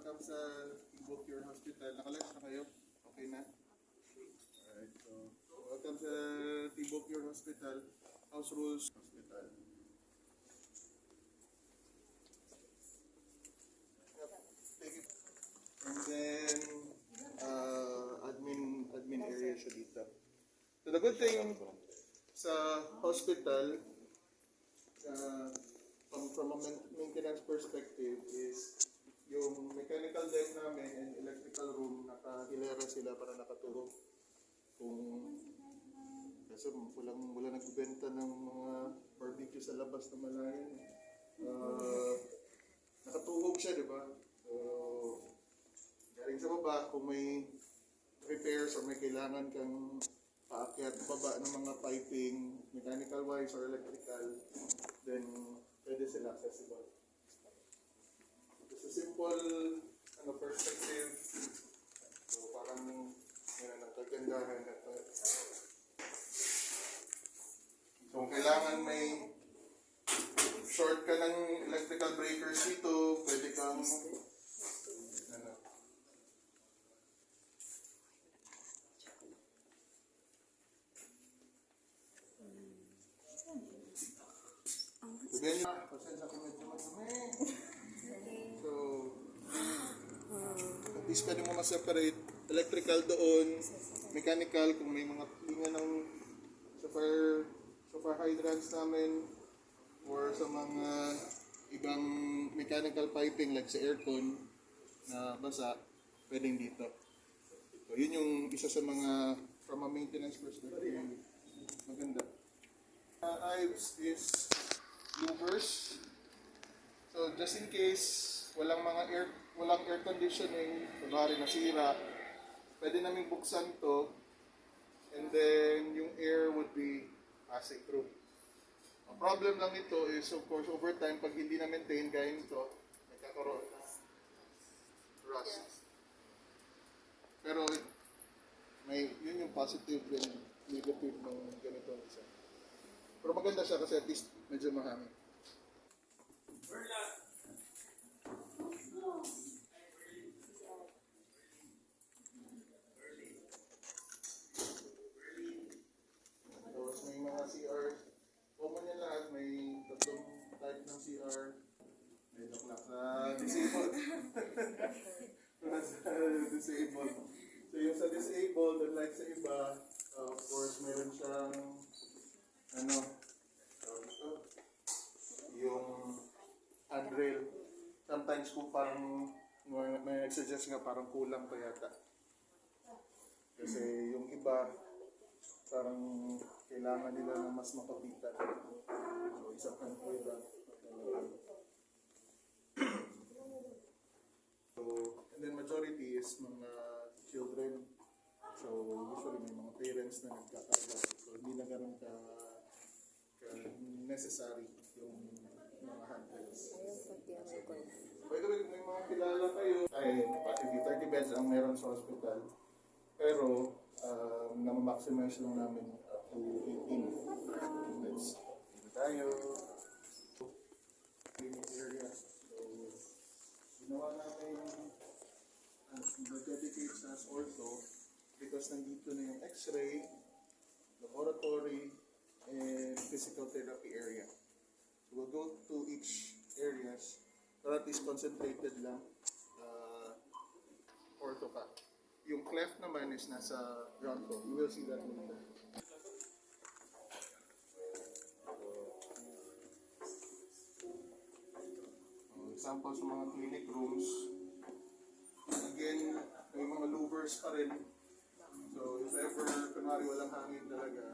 welcome sa Timbuk Pure Hospital. Nakalas na kayo? Okay na? Alright, so welcome sa Timbuk Pure Hospital. House Rules Hospital. Yep, take it. And then, admin area siya dito. So the good thing sa hospital, from a maintenance perspective is yung mechanical deck namin and electrical room, nakahilera sila para nakatulog. Kasi wala nagbibenta ng mga barbecue sa labas na malayan. Nakatuhog siya, di ba? So, galing sa baba, kung may repairs or may kailangan kang paakyat baba ng mga piping, mechanical wise or electrical, then pwede sila accessible. Just a simple perspective. So parang ang kagandahan na ito. So kung kailangan may short ka ng electrical breakers dito, pwede kang pasensya ko medyo madumi. So, at least pwede mo ma-separate electrical doon, mechanical kung may mga linga ng sa fire hydrants namin or sa mga ibang mechanical piping like sa aircon na basa, pwedeng dito. So, yun yung isa sa mga from a maintenance perspective maganda. Ives is louvers. So just in case walang air conditioning, kunwari nasira, pwede namin buksan to and then yung air would be passing through. Ang problem lang ito is of course over time pag hindi na maintain gaya nito, nagkakaroon na rust. Pero yun yung positive and negative ng ganito isa. Pero maganda siya kasi at least medyo mahangin. Tapos may mga CR. Common yan lahat. May tatlong type ng CR. May doklak na disabled. Disabled. So yung sa disabled, unlike sa iba, of course, meron siyang yung handrail. Sometimes kung parang may nagsuggest nga parang kulang pa yata. Kasi yung iba parang kailangan nila na mas makapitan. So isang handrail lang. So, and then majority is mga children. So usually may mga parents na nagkakarga. So hindi na ganun ka necessary yung mga handhelds. By the way, may mga kilala kayo ay hindi 30 beds ang meron sa hospital. Pero na-maximize lang namin up to 18 beds. Dito tayo. Clinic area. So, ginawa namin nag-dedicate sa ortho because nandito na yung x-ray, laboratory, and physical therapy area. So we'll go to each areas, pero at least concentrated lang ortho ka. Yung cleft naman is nasa ground floor. You will see that later. Example sa mga clinic rooms. Again, may mga louvers pa rin. So if ever, kunwari walang hangin talaga,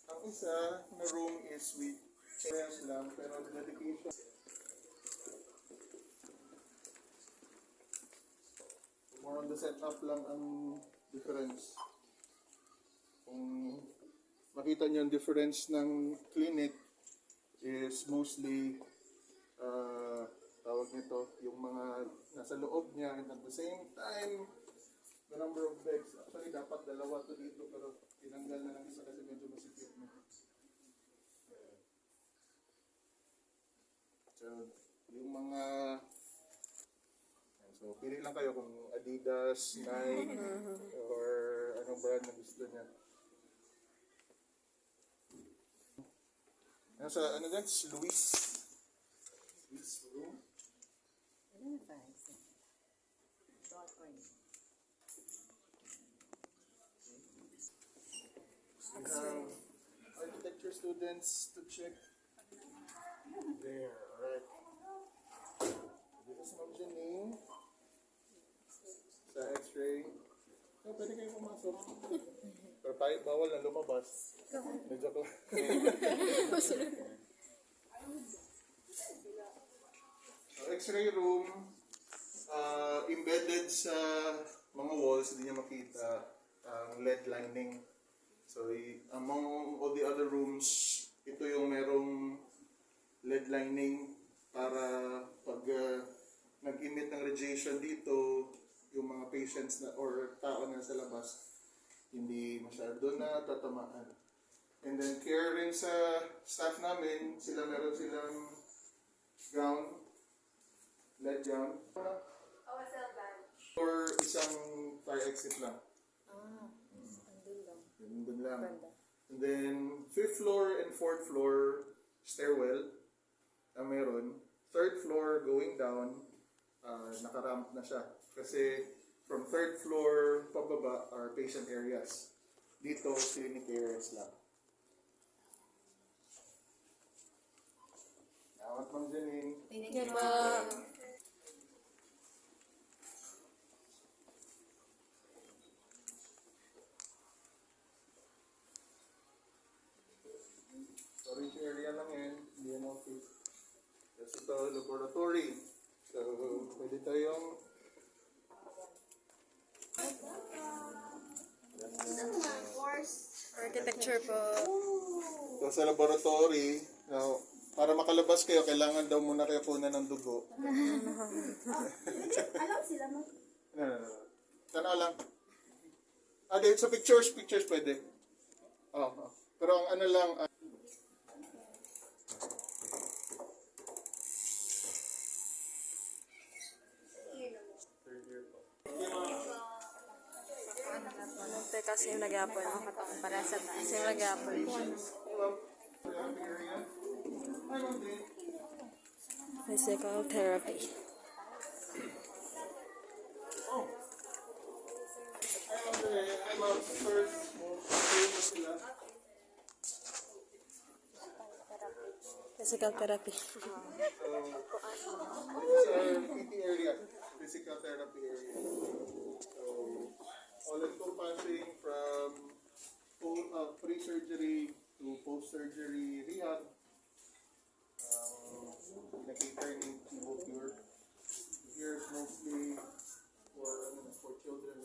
ang isa na room is with chairs lang, pero dedication. More on the setup lang ang difference. Kung makita niyo ang difference ng clinic is mostly tawag nito, yung mga nasa loob niya, and at the same time, the number of beds. Actually, dapat dalawa to dito, pero tinanggal na lang isa kasi medyo masikip na. So, yung mga... So, pili lang kayo kung Adidas, Nike, or anong brand na gusto niya. Ano dyan? Luis room. Architecture students to check. There, alright. Dito si Ma'am Janine. Sa x-ray. Oh, pwede kayo pumasok. Pero tayo bawal na lumabas. Medyo ko. So, x-ray room, embedded sa mga walls, hindi niya makita ang LED lining. So, among all the other rooms, ito yung merong LED lining para pag nag-emit ng radiation dito, yung mga patients na or tao na sa labas, hindi masyado na tatamaan. And then care rin sa staff namin, meron silang gown, LED gown. OSL band. Or isang fire exit lang. Andun lang. Doon lang. Banda. And then 5th floor and 4th floor stairwell ang meron. 3rd floor going down, nakaramp na siya. Kasi from 3rd floor pababa are patient areas. Dito, clinic areas lang. Salamat, Ma'am Janine. Thank you po. Storage area lang yan, hindi yan office. Tapos ito, laboratory. So, pwede tayong Architecture po. so, sa laboratory, now, para makalabas kayo, kailangan daw muna kayo kunan ng dugo. Alam sila mo. No. Tanaw lang. Dahil sa pictures pwede. Oo. Pero ang ano lang, third year po. Nante kasi yung nag-apple. Para sa taas yung nag-apple. Area. Hi, Ma'am Jane. Physical therapy. Oh. Hi, Ma'am Jane. Hi, Ma'am. First, sila. Physical therapy. So, this is our PT area, physical therapy area. So, all encompassing from pre-surgery to post-surgery rehab. Pinakita ni Kibo Cure. Here is mostly for children.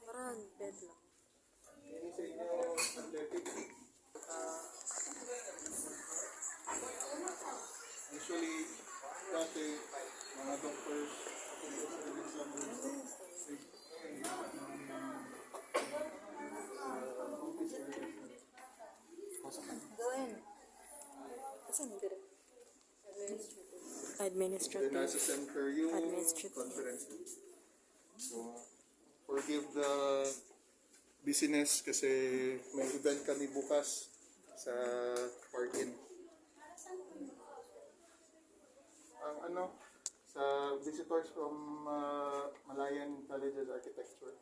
Parang bed lang. Ini sa inyo athletic. Usually, dati, mga doctors, Gawin. Asan yung direct? Then Administrative. nasa center yung Administrative. conference. So, forgive the busyness kasi may event kami bukas sa park-in. Ang sa visitors from Malayan College's Architecture.